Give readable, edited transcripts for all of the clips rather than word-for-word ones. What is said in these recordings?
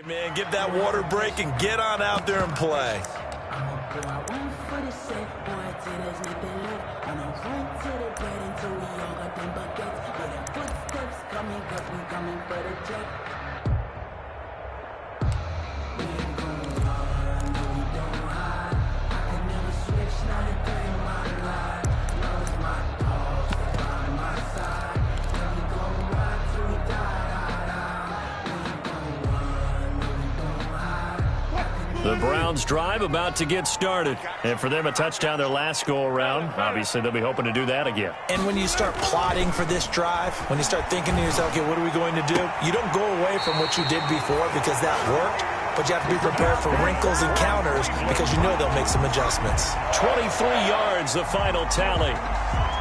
Man, give that water break and get on out there and play. The Browns drive about to get started. And for them, a touchdown their last go-around. Obviously, they'll be hoping to do that again. And when you start plotting for this drive, when you start thinking to yourself, okay, what are we going to do? You don't go away from what you did before because that worked, but you have to be prepared for wrinkles and counters because you know they'll make some adjustments. 23 yards, the final tally.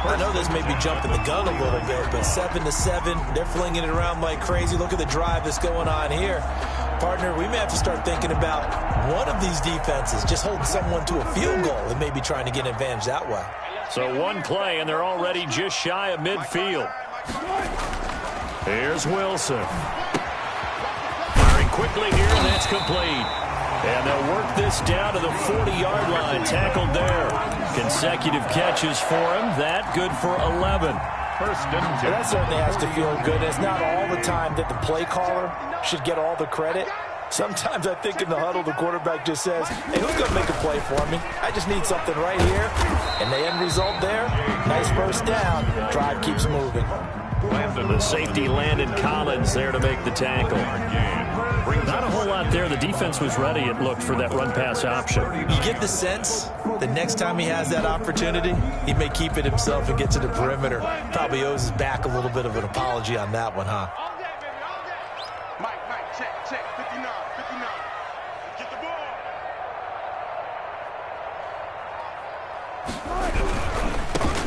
I know this may be jumping the gun a little bit, but 7-7, they're flinging it around like crazy. Look at the drive that's going on here. Partner, we may have to start thinking about one of these defenses just holding someone to a field goal and maybe trying to get an advantage that way. So one play, and they're already just shy of midfield. Here's Wilson. Firing quickly here, and that's complete. And they'll work this down to the 40-yard line. Tackled there. Consecutive catches for him. That good for 11. First and 10. That certainly has to feel good. It's not all the time that the play caller should get all the credit. Sometimes I think in the huddle, the quarterback just says, hey, who's going to make a play for me? I just need something right here. And the end result there, nice first down. Drive keeps moving. The safety Landon Collins there to make the tackle. Not a whole lot there. The defense was ready, it looked, for that run-pass option. You get the sense the next time he has that opportunity, he may keep it himself and get to the perimeter. Probably owes his back a little bit of an apology on that one, huh? Mike, check, 59. Get the ball.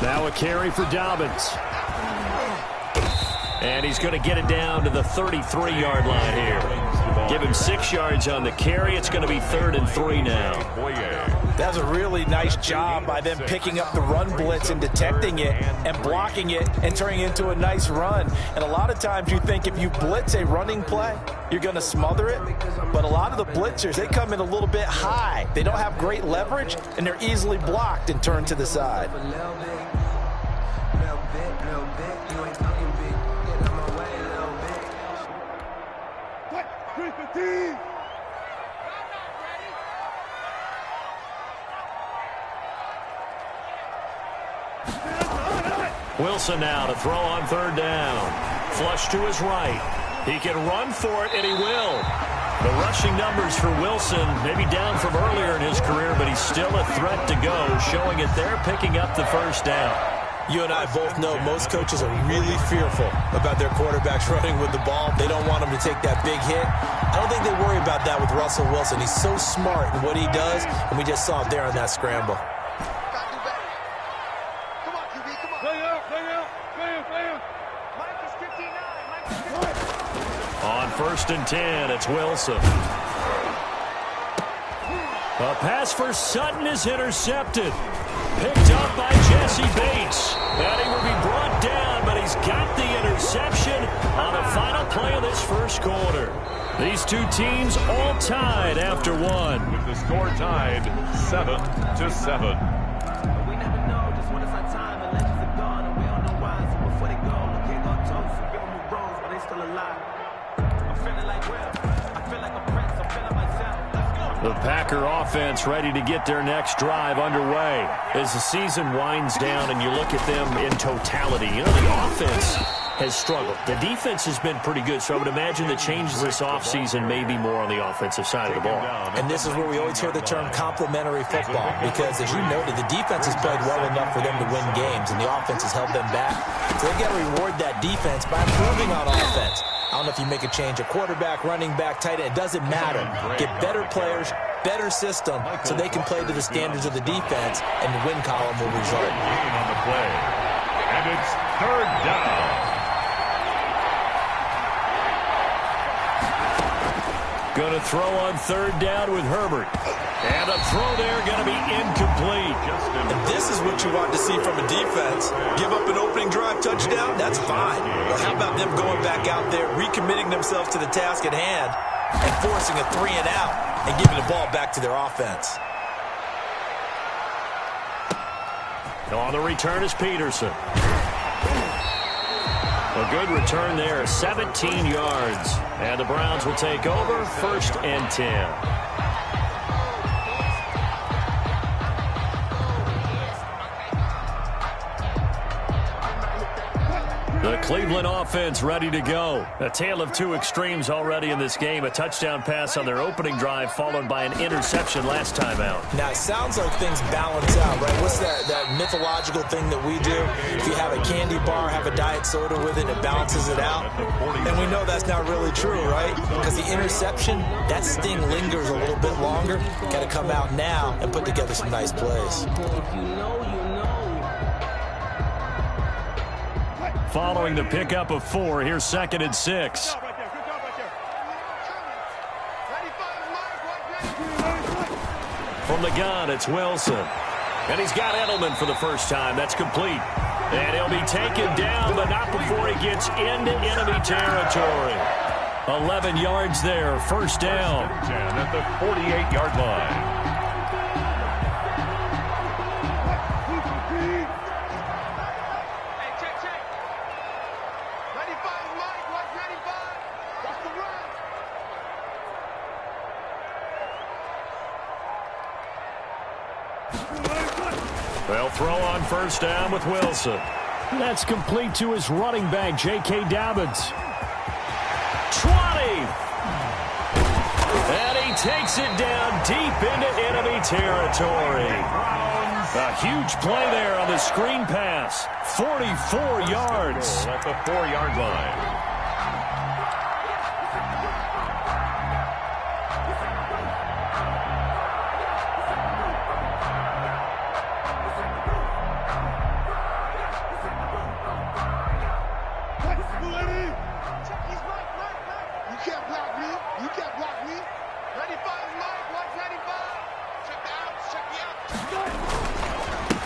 Now a carry for Dobbins. And he's going to get it down to the 33-yard line here. Give him 6 yards on the carry. It's going to be 3rd and 3 now. That's a really nice job by them picking up the run blitz and detecting it and blocking it and turning it into a nice run. And a lot of times you think if you blitz a running play, you're going to smother it. But a lot of the blitzers, they come in a little bit high. They don't have great leverage, and they're easily blocked and turned to the side. Wilson now to throw on 3rd down. Flush to his right. He can run for it, and he will. The rushing numbers for Wilson maybe down from earlier in his career, but he's still a threat to go, showing it there, picking up the first down. You and I both know most coaches are really fearful about their quarterbacks running with the ball. They don't want them to take that big hit. I don't think they worry about that with Russell Wilson. He's so smart in what he does, and we just saw it there on that scramble. On 1st and 10, it's Wilson. A pass for Sutton is intercepted. Picked up by Jesse Bates. And he will be brought down, but he's got the interception on the final play of this first quarter. These two teams all tied after one. With the score tied 7-7. We never know just when it's our time. The legends are gone, and we don't know why. So before they go, the kids on toast. Give them a rose, but they still alive. I'm feeling like Will. I feel like a prince. I'm feeling myself. Let's go. The Packer offense ready to get their next drive underway. As the season winds down and you look at them in totality, you know, the offense has struggled. The defense has been pretty good, so I would imagine the changes this offseason may be more on the offensive side of the ball. And this is where we always hear the term complementary football, because as you noted, the defense has played well enough for them to win games, and the offense has held them back. So they've got to reward that defense by improving on offense. I don't know if you make a change, a quarterback, running back, tight end, it doesn't matter. Get better players, better system, so they can play to the standards of the defense, and the win column will result. On the play. And it's 3rd down. Going to throw on 3rd down with Herbert. And a throw there going to be incomplete. And this is what you want to see from a defense. Give up an opening drive touchdown, that's fine. But how about them going back out there, recommitting themselves to the task at hand, and forcing a 3-and-out and giving the ball back to their offense. On the return is Peterson. A good return there, 17 yards. And the Browns will take over, 1st and 10. The Cleveland offense ready to go. A tale of two extremes already in this game. A touchdown pass on their opening drive followed by an interception last time out. Now, it sounds like things balance out, right? What's that mythological thing that we do? If you have a candy bar, have a diet soda with it, it balances it out. And we know that's not really true, right? Because the interception, that sting lingers a little bit longer. Got to come out now and put together some nice plays. Following the pickup of 4, here's 2nd and 6. From the gun, it's Wilson. And he's got Edelman for the first time. That's complete. And he'll be taken down, but not before he gets into enemy territory. 11 yards there, 1st down. 10 at the 48-yard line. They'll throw on 1st down with Wilson. That's complete to his running back, J.K. Dobbins. 20! And he takes it down deep into enemy territory. A huge play there on the screen pass. 44 yards. At the 4-yard line.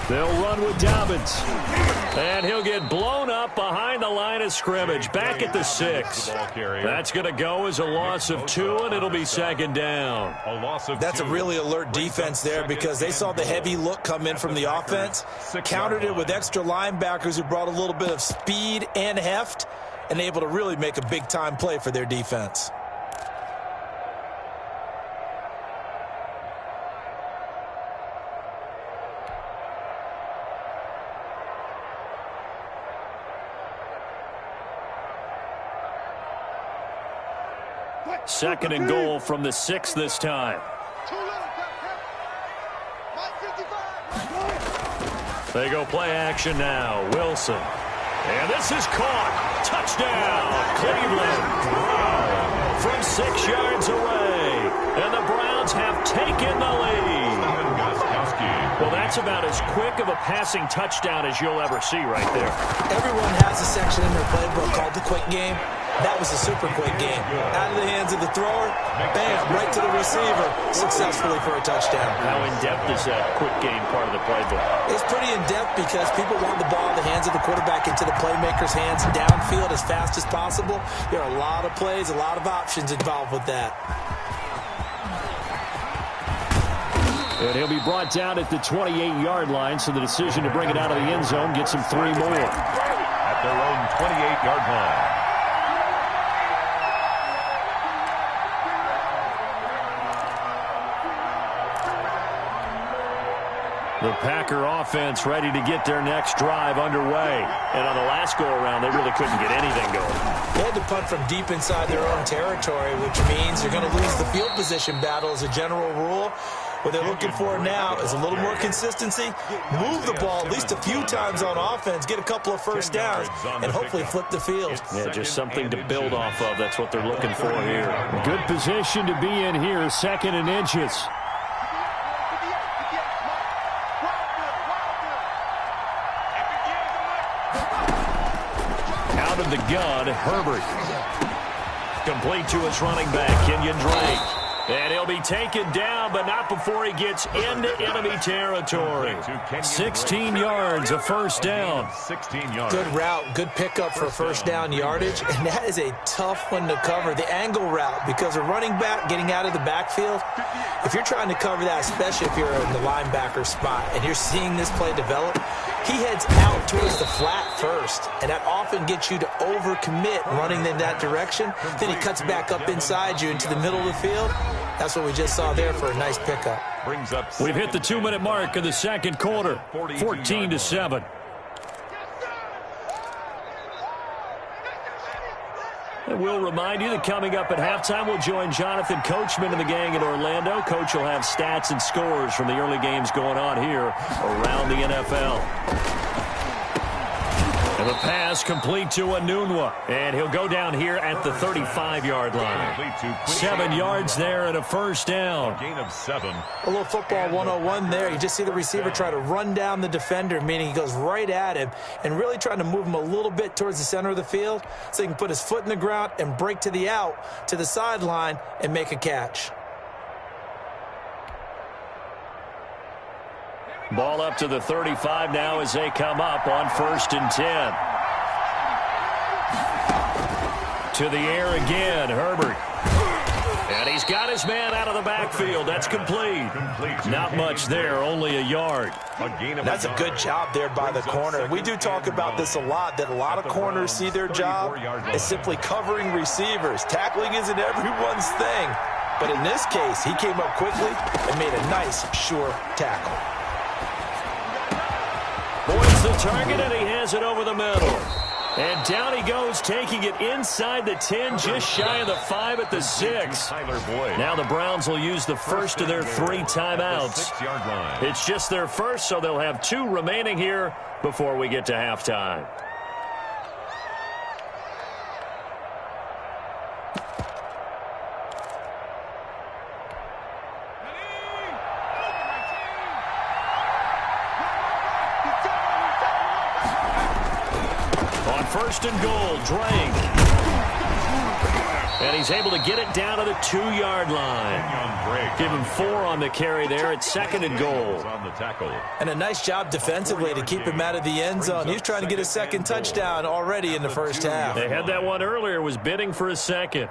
They'll run with Dobbins. And he'll get blown up behind the line of scrimmage. Back at the 6. That's going to go as a loss of 2, and it'll be 2nd down. That's a really alert defense there because they saw the heavy look come in from the offense, countered it with extra linebackers who brought a little bit of speed and heft, and able to really make a big-time play for their defense. Second and goal from the 6 this time. They go play action now. Wilson. And this is caught. Touchdown, Cleveland. From 6 yards away. And the Browns have taken the lead. Well, that's about as quick of a passing touchdown as you'll ever see right there. Everyone has a section in their playbook called the quick game. That was a super quick game. Out of the hands of the thrower, bam, right to the receiver, successfully for a touchdown. How in-depth is that quick game part of the playbook? It's pretty in-depth because people want the ball in the hands of the quarterback into the playmaker's hands downfield as fast as possible. There are a lot of plays, a lot of options involved with that. And he'll be brought down at the 28-yard line, so the decision to bring it out of the end zone gets him 3 more. At their own 28-yard line. The Packer offense ready to get their next drive underway. And on the last go-around, they really couldn't get anything going. They had to punt from deep inside their own territory, which means you're going to lose the field position battle as a general rule. What they're looking for now is a little more consistency, move the ball at least a few times on offense, get a couple of first downs, and hopefully flip the field. Yeah, just something to build off of. That's what they're looking for here. Good position to be in here, 2nd and inches. Out of the gun, Herbert. Complete to his running back, Kenyon Drake. And he'll be be taken down, but not before he gets into enemy territory. 16 yards, a first down. 16 yards. Good route, good pickup for first down yardage, and that is a tough one to cover. The angle route, because a running back getting out of the backfield, if you're trying to cover that, especially if you're in the linebacker spot and you're seeing this play develop, he heads out towards the flat first, and that often gets you to overcommit running in that direction. Then he cuts back up inside you into the middle of the field. That's what we just saw there for a nice pickup. We've hit the 2-minute mark of the second quarter, 14-7. And we'll remind you that coming up at halftime, we'll join Jonathan Coachman and the gang in Orlando. Coach will have stats and scores from the early games going on here around the NFL. And the pass complete to Anunwa. And he'll go down here at the 35-yard line. 7 yards there and a first down. Gain of 7. A little football 101 there. You just see the receiver try to run down the defender, meaning he goes right at him and really trying to move him a little bit towards the center of the field so he can put his foot in the ground and break to the out, to the sideline, and make a catch. Ball up to the 35 now as they come up on 1st and 10. To the air again, Herbert. And he's got his man out of the backfield. That's complete. Not much there, only a yard. That's a good job there by the corner. We do talk about this a lot, that a lot of corners see their job as simply covering receivers. Tackling isn't everyone's thing. But in this case, he came up quickly and made a nice, sure tackle. Boyd's the target, and he has it over the middle. And down he goes, taking it inside the 10, just shy of the 5 at the 6. Now the Browns will use the first of their 3 timeouts. It's just their first, so they'll have 2 remaining here before we get to halftime. First and goal, Drake. And he's able to get it down to the 2-yard line. Give him 4 on the carry there. It's 2nd and goal. And a nice job defensively to keep him out of the end zone. He's trying to get a 2nd touchdown already in the first half. They had that one earlier, was bidding for a 2nd.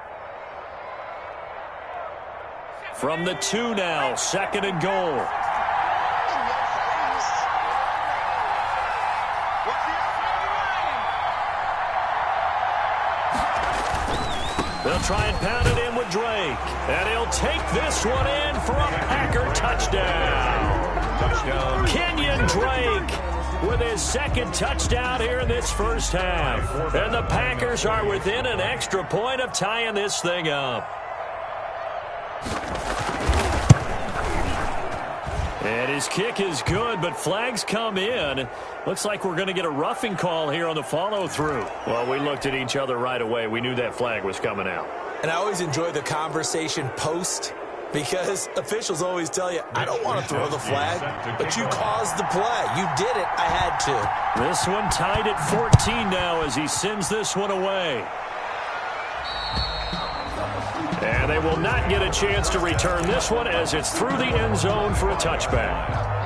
From the 2 now, 2nd and goal. They'll try and pound it in with Drake. And he'll take this one in for a Packer touchdown. Kenyon Drake with his 2nd touchdown here in this first half. And the Packers are within an extra point of tying this thing up. And his kick is good, but flags come in. Looks like we're going to get a roughing call here on the follow-through. Well, we looked at each other right away. We knew that flag was coming out. And I always enjoy the conversation post, because officials always tell you, I don't want to throw the flag, but you caused the play. You did it. I had to. This one tied at 14 now as he sends this one away. And they will not get a chance to return this one as it's through the end zone for a touchback.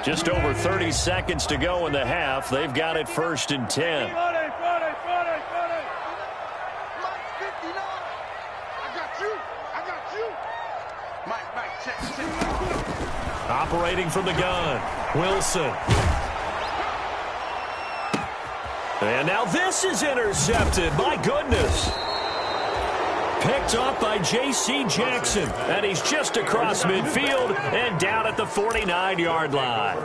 Just over 30 seconds to go in the half. They've got it 1st and 10. Operating from the gun, Wilson. And now this is intercepted. My goodness. Picked off by J.C. Jackson. And he's just across midfield and down at the 49-yard line.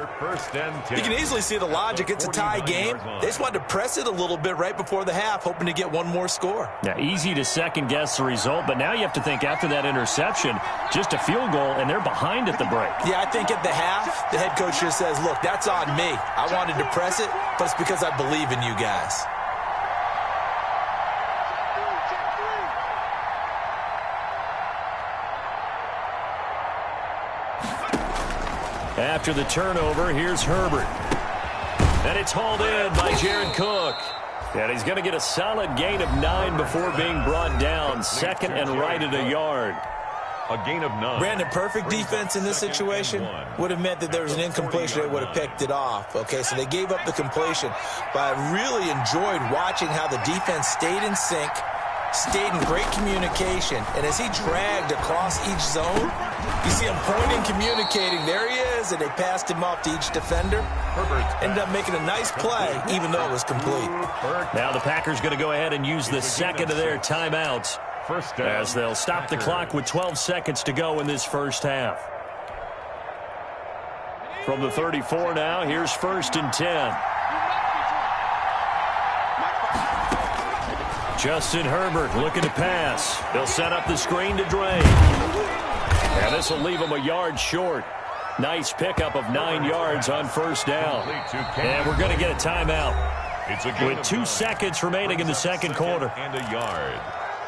You can easily see the logic. It's a tie game. They just wanted to press it a little bit right before the half, hoping to get one more score. Yeah, easy to second-guess the result, but now you have to think after that interception, just a field goal, and they're behind at the break. Yeah, I think at the half, the head coach just says, look, that's on me. I wanted to press it, but it's because I believe in you guys. After the turnover, here's Herbert. And it's hauled in by Jared Cook. And he's going to get a solid gain of 9 before being brought down. Second and right at a yard. A gain of 9. Brandon, perfect defense in this situation would have meant that there was an incompletion. They would have picked it off. Okay, so they gave up the completion. But I really enjoyed watching how the defense stayed in sync, stayed in great communication. And as he dragged across each zone, you see him pointing, communicating. There he is, and they passed him off to each defender. Ended up making a nice play, even though it was complete. Now the Packers going to go ahead and use the second of their timeouts, as they'll stop the clock with 12 seconds to go in this first half. From the 34 now, here's 1st and 10. Justin Herbert looking to pass. He'll set up the screen to Drake. And this will leave him a yard short. Nice pickup of 9 yards on 1st down. And we're going to get a timeout with 2 seconds remaining in the second quarter. And a yard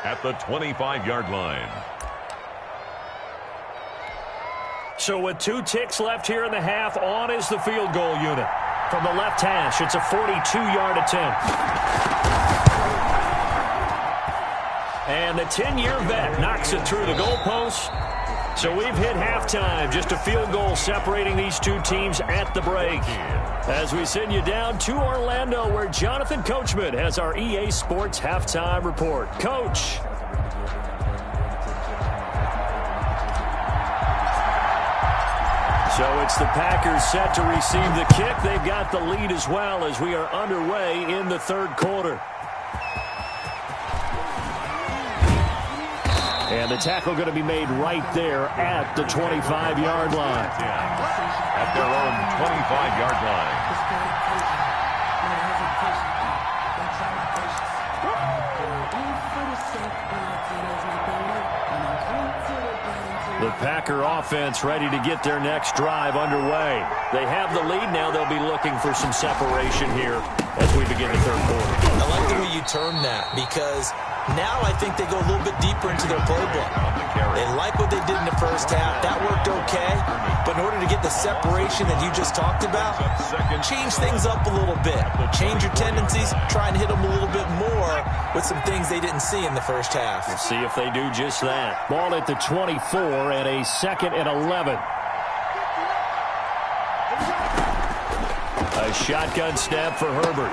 at the 25-yard line. So with 2 ticks left here in the half, on is the field goal unit. From the left hash, it's a 42-yard attempt. And the 10-year vet knocks it through the goalpost. So we've hit halftime. Just a field goal separating these 2 teams at the break. As we send you down to Orlando, where Jonathan Coachman has our EA Sports halftime report. Coach. So it's the Packers set to receive the kick. They've got the lead as well as we are underway in the third quarter. And the tackle going to be made right there at the 25-yard line. At their own 25-yard line. The Packer offense ready to get their next drive underway. They have the lead now. They'll be looking for some separation here as we begin the third quarter. I like the way you term that, because now I think they go a little bit deeper into their playbook. They like what they did in the first half. That worked okay. But in order to get the separation that you just talked about, change things up a little bit. Change your tendencies. Try and hit them a little bit more with some things they didn't see in the first half. We'll see if they do just that. Ball at the 24 and a 2nd and 11. A shotgun snap for Herbert.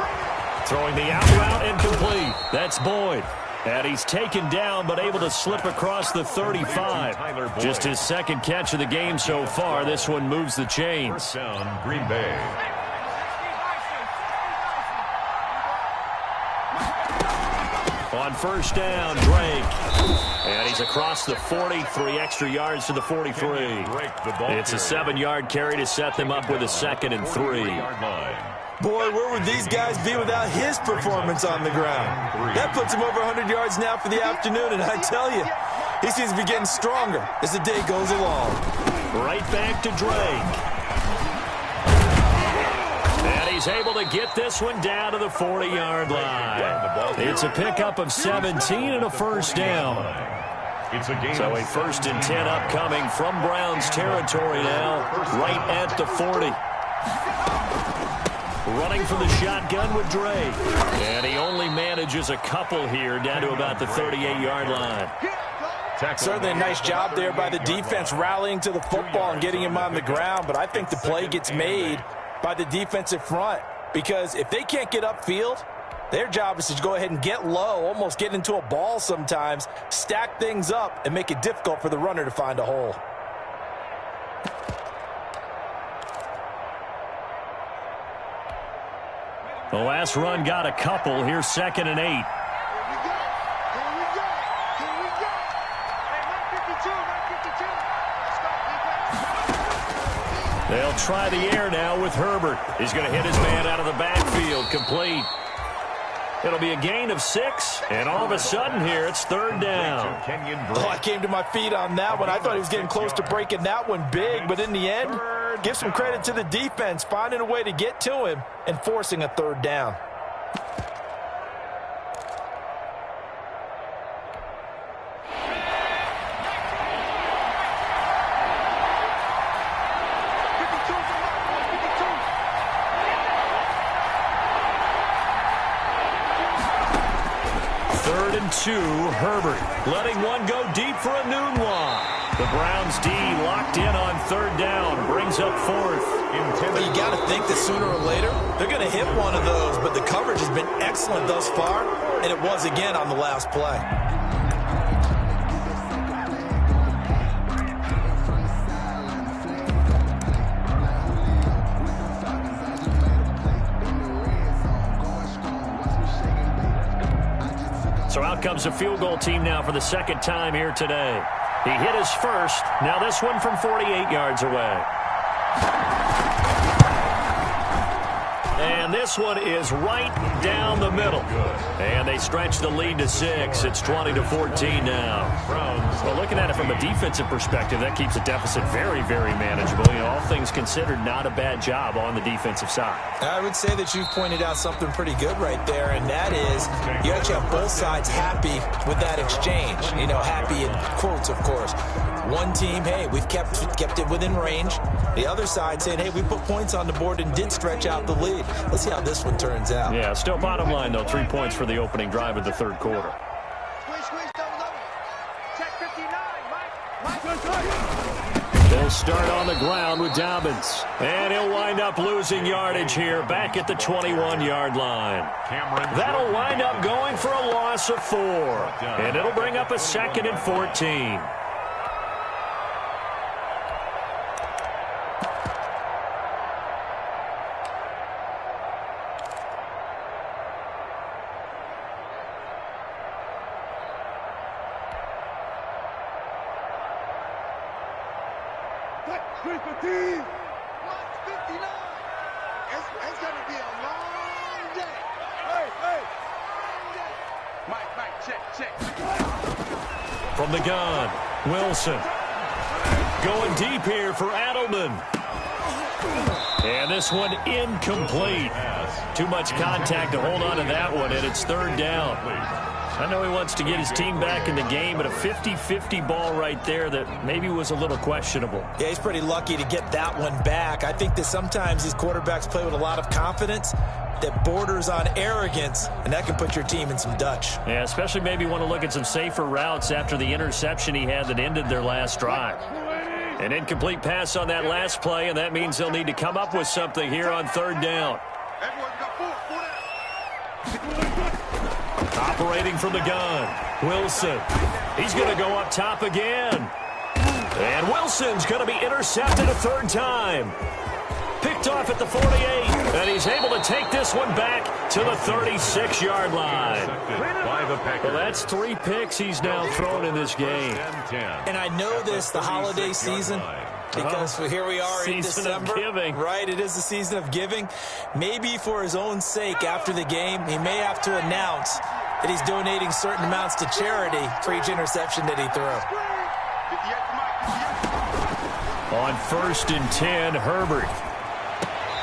Throwing the out route incomplete. That's Boyd. And he's taken down but able to slip across the 35. Just his 2nd catch of the game so far. This one moves the chains. First down, Green Bay. On 1st down, Drake. And he's across the 40, 3 extra yards to the 43. It's a 7-yard carry to set them up with a 2nd and 3. Boy, where would these guys be without his performance on the ground? That puts him over 100 yards now for the afternoon, and I tell you, he seems to be getting stronger as the day goes along. Right back to Drake. And he's able to get this one down to the 40-yard line. It's a pickup of 17 and a 1st down. So a 1st and 10 upcoming from Browns territory now, right at the 40. Running for the shotgun with Drake. And he only manages a couple here down to about the 38-yard line. Certainly a nice job there by the defense rallying to the football and getting him on the ground. But I think the play gets made by the defensive front, because if they can't get upfield, their job is to go ahead and get low, almost get into a ball sometimes, stack things up, and make it difficult for the runner to find a hole. The last run got a couple. Here's 2nd and 8. They'll try the air now with Herbert. He's going to hit his man out of the backfield. Complete. It'll be a gain of 6, and all of a sudden here, it's 3rd down. Oh, I came to my feet on that one. I thought he was getting close to breaking that one big, but in the end, give some credit to the defense, finding a way to get to him and forcing a 3rd down. 2nd and 2, Herbert letting one go deep for a noon one. The Browns D locked in on 3rd down, brings up 4th. But you got to think that sooner or later they're going to hit one of those, but the coverage has been excellent thus far, and it was again on the last play. So out comes the field goal team now for the 2nd time here today. He hit his first. Now this one from 48 yards away. And this one is right down the middle. And they stretch the lead to 6. It's 20-14 now. Well, looking at it from a defensive perspective, that keeps the deficit very, very manageable. You know, all things considered, not a bad job on the defensive side. I would say that you've pointed out something pretty good right there, and that is you actually have both sides happy with that exchange. You know, happy in quotes, of course. One team, hey, we've kept it within range. The other side saying, hey, we put points on the board and did stretch out the lead. Let's see how this one turns out. Yeah, still bottom line, though, 3 points for the opening drive of the 3rd quarter. They'll start on the ground with Dobbins. And he'll wind up losing yardage here back at the 21-yard line. That'll wind up going for a loss of 4. And it'll bring up a 2nd and 14. From the gun, Wilson. Going deep here for Adelman. And this one incomplete. Too much contact to hold on to that one, and it's 3rd down. I know he wants to get his team back in the game, but a 50-50 ball right there that maybe was a little questionable. Yeah, he's pretty lucky to get that one back. I think that sometimes these quarterbacks play with a lot of confidence that borders on arrogance, and that can put your team in some Dutch. Yeah, especially maybe want to look at some safer routes after the interception he had that ended their last drive. An incomplete pass on that last play, and that means they'll need to come up with something here on 3rd down. Operating from the gun, Wilson. He's going to go up top again. And Wilson's going to be intercepted a 3rd time. Picked off at the 48, and he's able to take this one back to the 36-yard line. Well, that's 3 picks he's now thrown in this game. And I know this, the holiday season, because here we are in December. Season of giving. Right, it is the season of giving. Maybe for his own sake after the game, he may have to announce that he's donating certain amounts to charity for each interception that he threw. On 1st and 10, Herbert.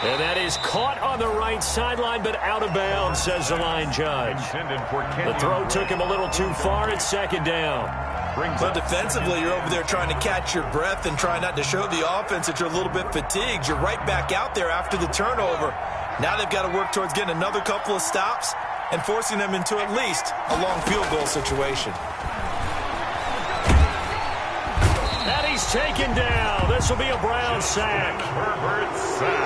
And that is caught on the right sideline, but out of bounds, says the line judge. The throw took him a little too far. It's 2nd down. But defensively, you're over there trying to catch your breath and try not to show the offense that you're a little bit fatigued. You're right back out there after the turnover. Now they've got to work towards getting another couple of stops and forcing them into at least a long field goal situation. And he's taken down. This will be a Brown sack.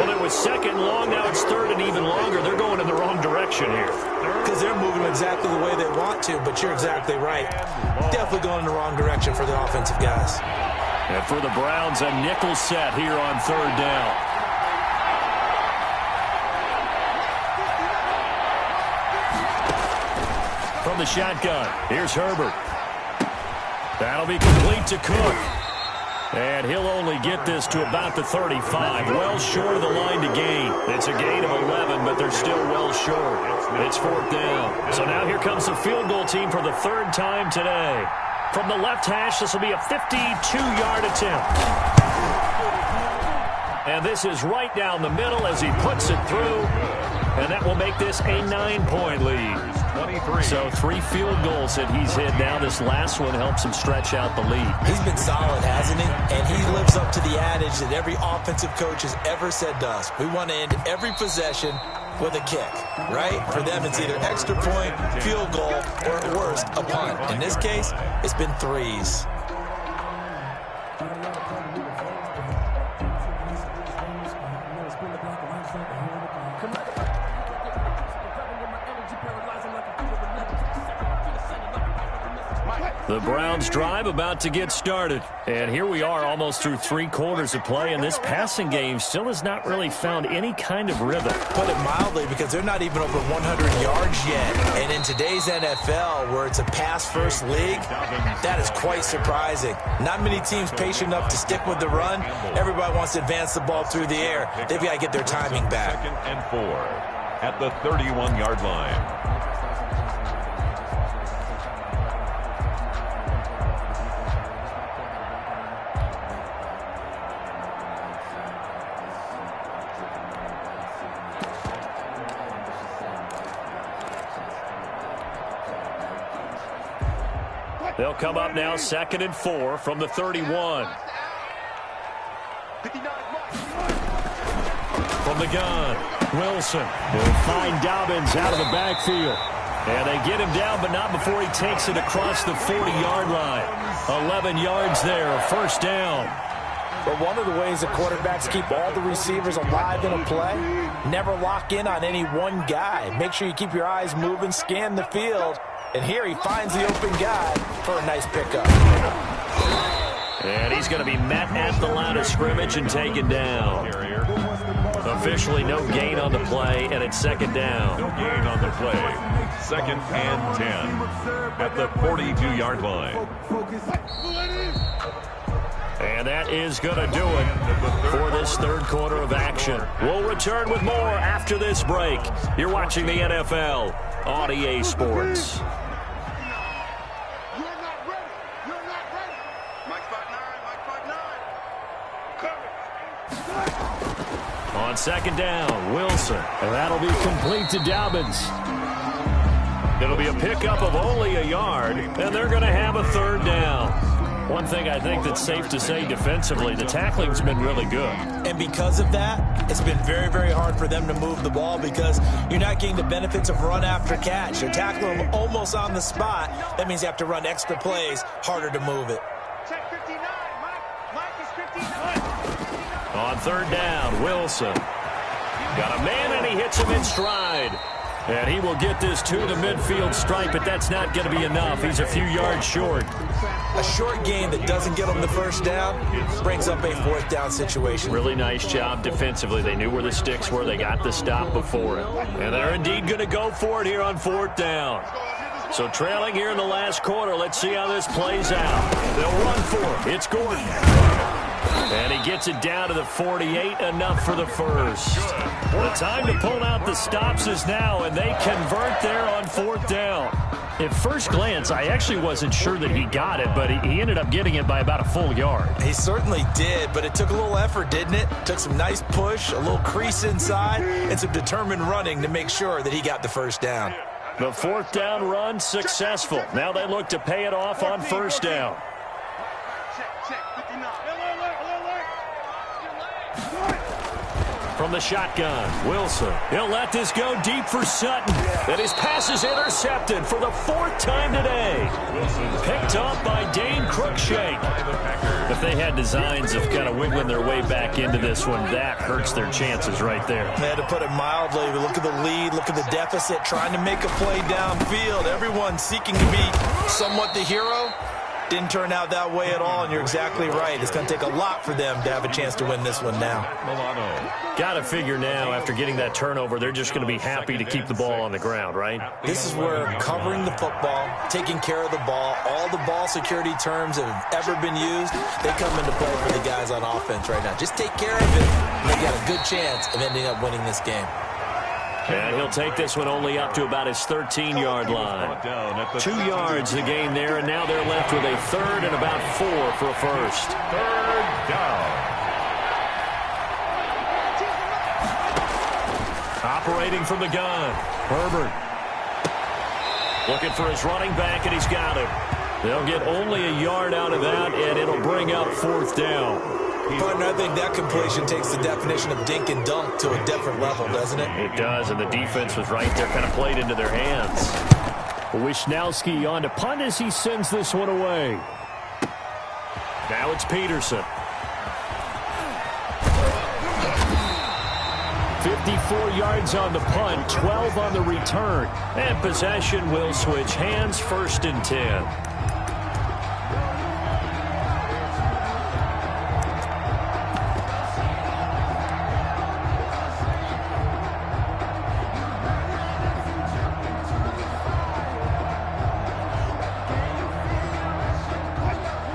Well, it was 2nd and long. Now it's 3rd and even longer. They're going in the wrong direction here. Because they're moving exactly the way they want to, but you're exactly right. Definitely going in the wrong direction for the offensive guys. And for the Browns, a nickel set here on 3rd down. From the shotgun, here's Herbert. That'll be complete to Cook. And he'll only get this to about the 35. Well short of the line to gain. It's a gain of 11, but they're still well short. It's 4th down. So now here comes the field goal team for the 3rd time today. From the left hash, this will be a 52-yard attempt. And this is right down the middle as he puts it through. And that will make this a 9-point lead. So 3 field goals that he's hit now. This last one helps him stretch out the lead. He's been solid, hasn't he? And he lives up to the adage that every offensive coach has ever said to us. We want to end every possession with a kick, right? For them, it's either extra point, field goal, or at worst, a punt. In this case, it's been threes. The Browns drive about to get started. And here we are almost through 3 quarters of play, and this passing game still has not really found any kind of rhythm. Put it mildly, because they're not even over 100 yards yet. And in today's NFL, where it's a pass-first league, that is quite surprising. Not many teams patient enough to stick with the run. Everybody wants to advance the ball through the air. They've got to get their timing back. 2nd and 4 at the 31-yard line. They'll come up now 2nd and 4 from the 31. From the gun, Wilson will find Dobbins out of the backfield. And they get him down, but not before he takes it across the 40-yard line. 11 yards there, first down. But one of the ways that quarterbacks keep all the receivers alive in a play, never lock in on any one guy. Make sure you keep your eyes moving, scan the field. And here he finds the open guy for a nice pickup. And he's going to be met at the line of scrimmage and taken down. Officially no gain on the play, and it's 2nd down. No gain on the play. 2nd and 10 at the 42-yard line. And that is going to do it for this 3rd quarter of action. We'll return with more after this break. You're watching the NFL on EA Sports. On 2nd down, Wilson. And that'll be complete to Dobbins. It'll be a pickup of only a yard, and they're going to have a 3rd down. One thing I think that's safe to say defensively, the tackling's been really good. And because of that, it's been very, very hard for them to move the ball because you're not getting the benefits of run after catch. You're tackling them almost on the spot. That means you have to run extra plays, harder to move it. Check 59. Mike is 59. On 3rd down, Wilson. Got a man, and he hits him in stride. And he will get this to the midfield stripe, but that's not going to be enough. He's a few yards short. A short gain that doesn't get them the first down brings up a 4th down situation. Really nice job defensively. They knew where the sticks were. They got the stop before it. And they're indeed going to go for it here on 4th down. So trailing here in the last quarter, let's see how this plays out. They'll run for it. It's Gordon. And he gets it down to the 48, enough for the first. The time to pull out the stops is now, and they convert there on 4th down. At first glance, I actually wasn't sure that he got it, but he ended up getting it by about a full yard. He certainly did, but it took a little effort, didn't it? Took some nice push, a little crease inside, and some determined running to make sure that he got the first down. The 4th down run successful. Now they look to pay it off on 1st down. Check 59. From the shotgun, Wilson. He'll let this go deep for Sutton. And his pass is intercepted for the 4th time today. Picked up by Dane Cruikshank. If they had designs of kind of wiggling their way back into this one, that hurts their chances right there. They had to put it mildly. We look at the lead, look at the deficit, trying to make a play downfield. Everyone seeking to be somewhat the hero. Didn't turn out that way at all, and you're exactly right. It's going to take a lot for them to have a chance to win this one now. Got to figure now, after getting that turnover, they're just going to be happy to keep the ball on the ground, right? This is where covering the football, taking care of the ball, all the ball security terms that have ever been used, they come into play for the guys on offense right now. Just take care of it, and they got a good chance of ending up winning this game. And he'll take this one only up to about his 13-yard line. 2 yards the gain there, and now they're left with a 3rd and about 4 for a first. 3rd down. Operating from the gun, Herbert. Looking for his running back, and he's got him. They'll get only a yard out of that, and it'll bring up 4th down. Partner, I think that completion takes the definition of dink and dunk to a different level, doesn't it? It does, and the defense was right there, kind of played into their hands. Wisnowski on to punt as he sends this one away. Now it's Peterson. 54 yards on the punt, 12 on the return. And possession will switch hands, 1st and 10.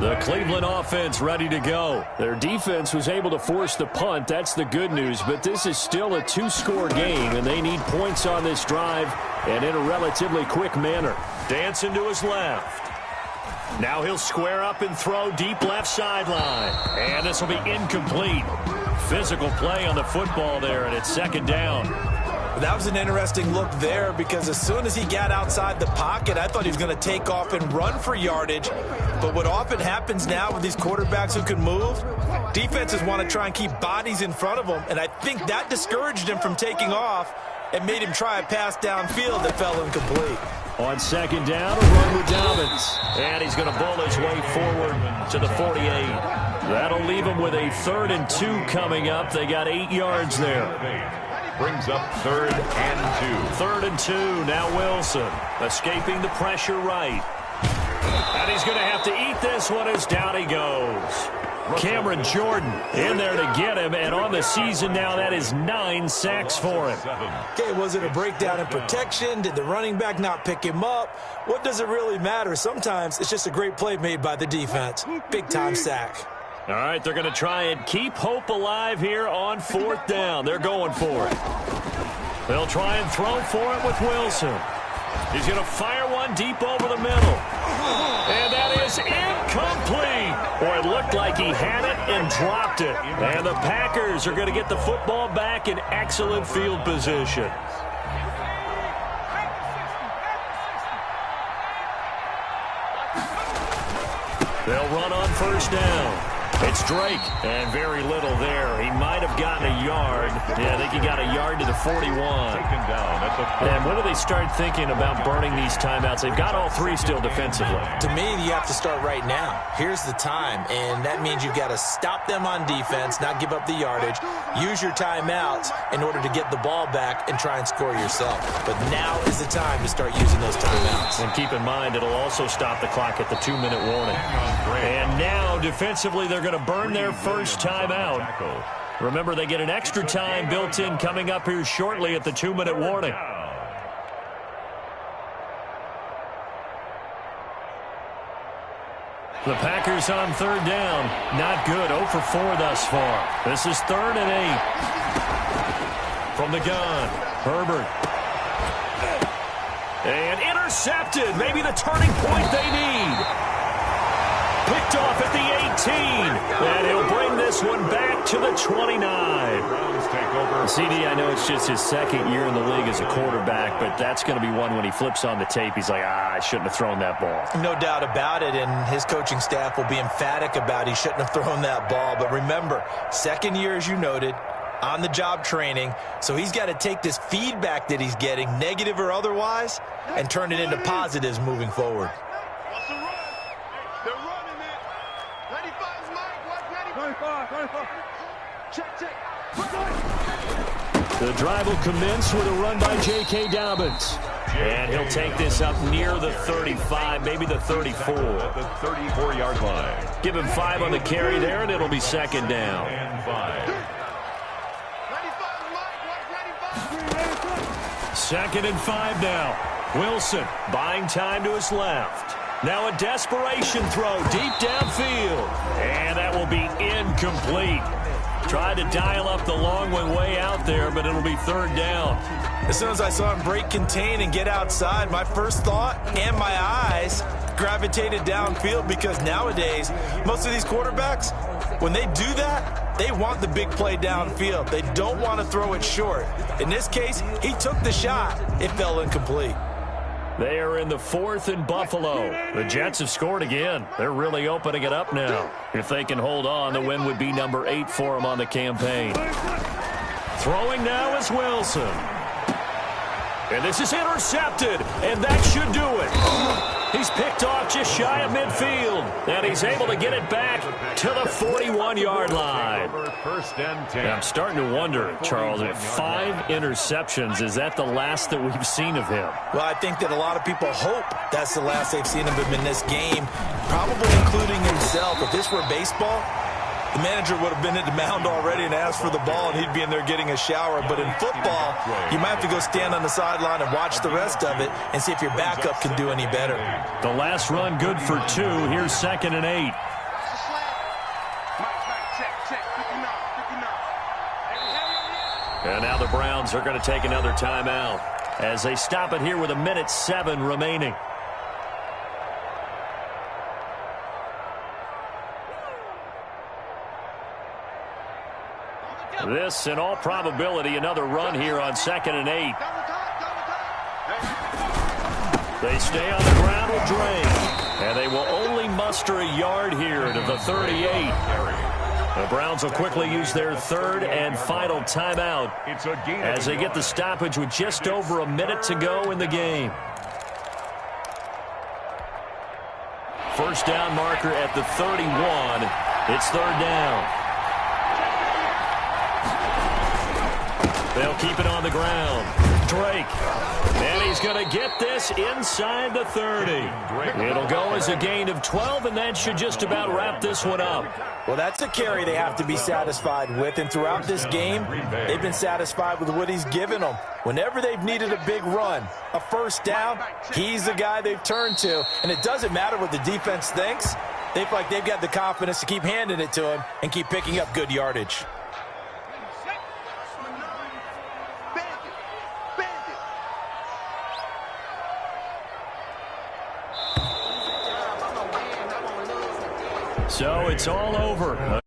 The Cleveland offense ready to go. Their defense was able to force the punt. That's the good news, but this is still a 2-score game, and they need points on this drive and in a relatively quick manner. Dancing to his left. Now he'll square up and throw deep left sideline. And this will be incomplete. Physical play on the football there, and it's 2nd down. That was an interesting look there because as soon as he got outside the pocket, I thought he was going to take off and run for yardage. But what often happens now with these quarterbacks who can move, defenses want to try and keep bodies in front of them, and I think that discouraged him from taking off and made him try a pass downfield that fell incomplete. On 2nd down, a run with Dobbins. And he's going to bull his way forward to the 48. That'll leave him with a 3rd and 2 coming up. They got 8 yards there. Brings up 3rd and 2. 3rd and 2. Now Wilson escaping the pressure right. And he's going to have to eat this one as down he goes. Cameron Jordan in there to get him, and on the season now, that is 9 sacks for him. Okay, was it a breakdown in protection? Did the running back not pick him up? What does it really matter? Sometimes it's just a great play made by the defense. Big-time sack. All right, they're going to try and keep hope alive here on 4th down. They're going for it. They'll try and throw for it with Wilson. He's going to fire one deep over the middle. And that is incomplete. Or it looked like he had it and dropped it. And the Packers are going to get the football back in excellent field position. They'll run on 1st down. It's Drake, and very little there. He might have gotten a yard. Yeah, I think he got a yard to the 41. Taken down. And when do they start thinking about burning these timeouts? They've got all 3 still defensively. To me, you have to start right now. Here's the time, and that means you've got to stop them on defense, not give up the yardage, use your timeouts in order to get the ball back and try and score yourself. But now is the time to start using those timeouts. And keep in mind, it'll also stop the clock at the 2-minute warning. And now, defensively, they're going to burn their first timeout. Remember, they get an extra time built in coming up here shortly at the 2-minute warning. The Packers on 3rd down. Not good. 0 for 4 thus far. This is 3rd and 8. From the gun, Herbert. And intercepted. Maybe the turning point they need. Picked off at the 18. And he'll bring this one back to the 29. CD, I know it's just his 2nd year in the league as a quarterback, but that's going to be one when he flips on the tape. He's like, I shouldn't have thrown that ball. No doubt about it, and his coaching staff will be emphatic about he shouldn't have thrown that ball. But remember, 2nd year, as you noted, on-the-job training, so he's got to take this feedback that he's getting, negative or otherwise, and turn it into positives moving forward. The drive will commence with a run by J.K. Dobbins. And he'll take this up near the 35, maybe the 34. At the 34-yard line. Give him 5 on the carry there, and it'll be 2nd down. And 5. 2nd and 5 now. Wilson buying time to his left. Now a desperation throw deep downfield. And that will be incomplete. Tried to dial up the long one way out there, but it'll be 3rd down. As soon as I saw him break contain and get outside, my first thought and my eyes gravitated downfield because nowadays, most of these quarterbacks, when they do that, they want the big play downfield. They don't want to throw it short. In this case, he took the shot. It fell incomplete. They are in the 4th and Buffalo. The Jets have scored again. They're really opening it up now. If they can hold on, the win would be number 8 for them on the campaign. Throwing now is Wilson. And this is intercepted, and that should do it. He's picked off just shy of midfield, and he's able to get it back to the 41-yard line. First and 10. I'm starting to wonder, Charles, if 5 interceptions, is that the last that we've seen of him? Well, I think that a lot of people hope that's the last they've seen of him in this game, probably including himself. If this were baseball, the manager would have been at the mound already and asked for the ball, and he'd be in there getting a shower. But in football, you might have to go stand on the sideline and watch the rest of it and see if your backup can do any better. The last run good for 2. Here's 2nd and 8. And now the Browns are going to take another timeout as they stop it here with 1:07 remaining. This, in all probability, another run here on 2nd and 8. They stay on the ground with Drake, and they will only muster a yard here to the 38. The Browns will quickly use their 3rd and final timeout as they get the stoppage with just over a minute to go in the game. First down marker at the 31. It's 3rd down. They'll keep it on the ground. Drake. And he's going to get this inside the 30. It'll go as a gain of 12, and that should just about wrap this one up. Well, that's a carry they have to be satisfied with, and throughout this game, they've been satisfied with what he's given them. Whenever they've needed a big run, a first down, he's the guy they've turned to, and it doesn't matter what the defense thinks. They feel like they've got the confidence to keep handing it to him and keep picking up good yardage. So it's all over.